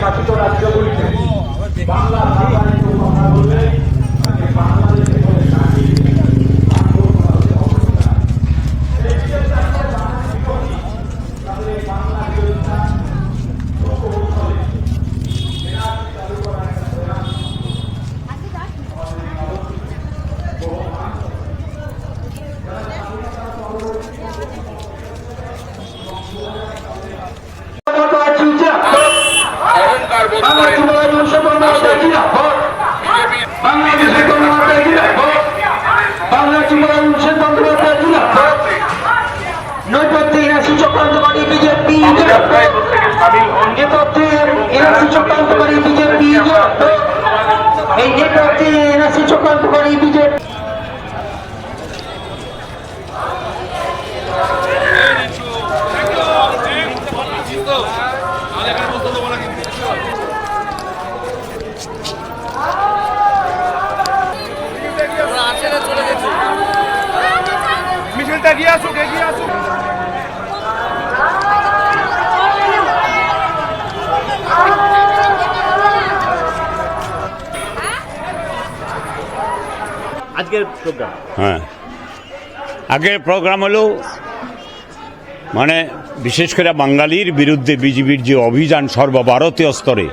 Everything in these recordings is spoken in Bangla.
শাসিত রাজ্যগুলিতে বাংলা ভাষা নিয়ে কথা বললে বাংলাদেশে বলে শাসি বাংলা বিরোধিতা মিছিলটা এগিয়ে আসুক, এগিয়ে আসুক। আজকের প্রোগ্রাম আগের প্রোগ্রাম হলো বিশেষ করে বাঙালির বিরুদ্ধে বিজেপির যে অভিযান সর্বভারতীয় স্তরে,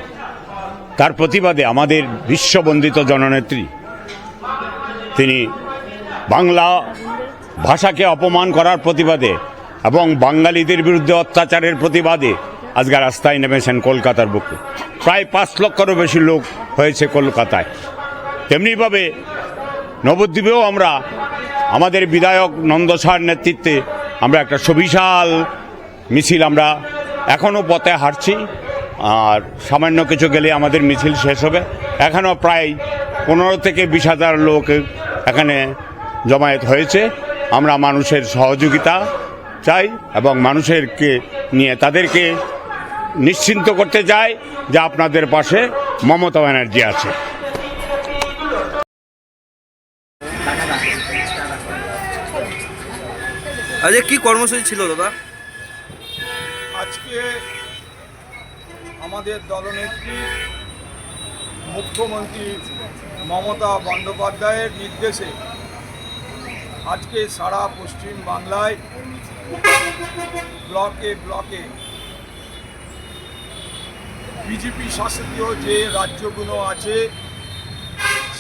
তার প্রতিবাদে আমাদের বিশ্ববন্দিত জননেত্রী তিনি বাংলা ভাষাকে অপমান করার প্রতিবাদে এবং বাঙালিদের বিরুদ্ধে অত্যাচারের প্রতিবাদে আজকে রাস্তায় নেমেছেন কলকাতার বুকে। প্রায় 5 লক্ষেরও বেশি লোক হয়েছে কলকাতায়। তেমনিভাবে নবদ্বীপেও আমরা আমাদের বিধায়ক নন্দ সাহার নেতৃত্বে আমরা একটা সুবিশাল মিছিল আমরা এখনও পথে হাঁটছি, আর সামান্য কিছু গেলে আমাদের মিছিল শেষ হবে। এখনও প্রায় 15 থেকে 20,000 লোক এখানে জমায়েত হয়েছে। আমরা মানুষের সহযোগিতা চাই এবং মানুষেরকে নিয়ে তাদেরকে নিশ্চিন্ত করতে চাই যে আপনাদের পাশে মমতা ব্যানার্জি আছে। আজকে কি কর্মসূচি ছিল দাদা? আজকে আমাদের দলনেত্রী মুখ্যমন্ত্রী মমতা বন্দ্যোপাধ্যায়ের নির্দেশে আজকে সারা পশ্চিম বাংলায় ব্লকে ব্লকে বিজেপি শাসিত যে রাজ্যগুলো আছে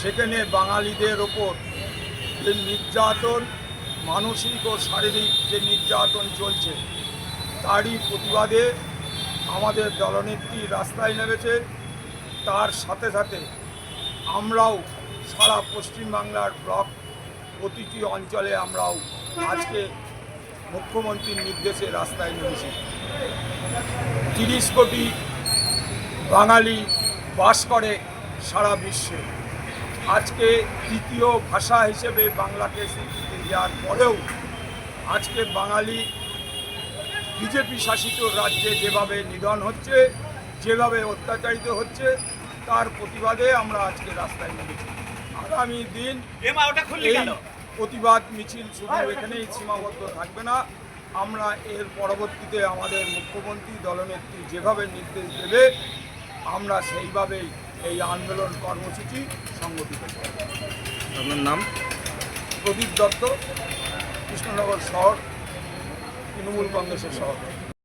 সেখানে বাঙালিদের ওপর যে নির্যাতন, মানসিক ও শারীরিক যে নির্যাতন চলছে, তারই প্রতিবাদে আমাদের দলনেত্রী রাস্তায় নেমেছে। তার সাথে সাথে আমরাও সারা পশ্চিমবাংলার ব্লক প্রতিটি অঞ্চলে আমরাও আজকে মুখ্যমন্ত্রীর নির্দেশে রাস্তায় নেমেছি। 30 কোটি বাঙালি বাস করে সারা বিশ্বে। আজকে দ্বিতীয় ভাষা হিসেবে বাংলাকে স্বীকৃতি দেওয়ার পরেও আজকে বাঙালি বিজেপি শাসিত রাজ্যে যেভাবে নিধন হচ্ছে, যেভাবে অত্যাচারিত হচ্ছে, তার প্রতিবাদে আমরা আজকে রাস্তায় নেমেছি। আগামী দিন এই প্রতিবাদ মিছিল শুধু এখানেই সীমাবদ্ধ থাকবে না। আমরা এর পরবর্তীতে আমাদের মুখ্যমন্ত্রী দলনেত্রী যেভাবে নির্দেশ দেবে আমরা সেইভাবেই এই আন্দোলন কর্মসূচি সংগঠিত করব। আপনার নাম? প্রদীপ দত্ত, কৃষ্ণনগর শহর তৃণমূল কংগ্রেসের সভাপতি।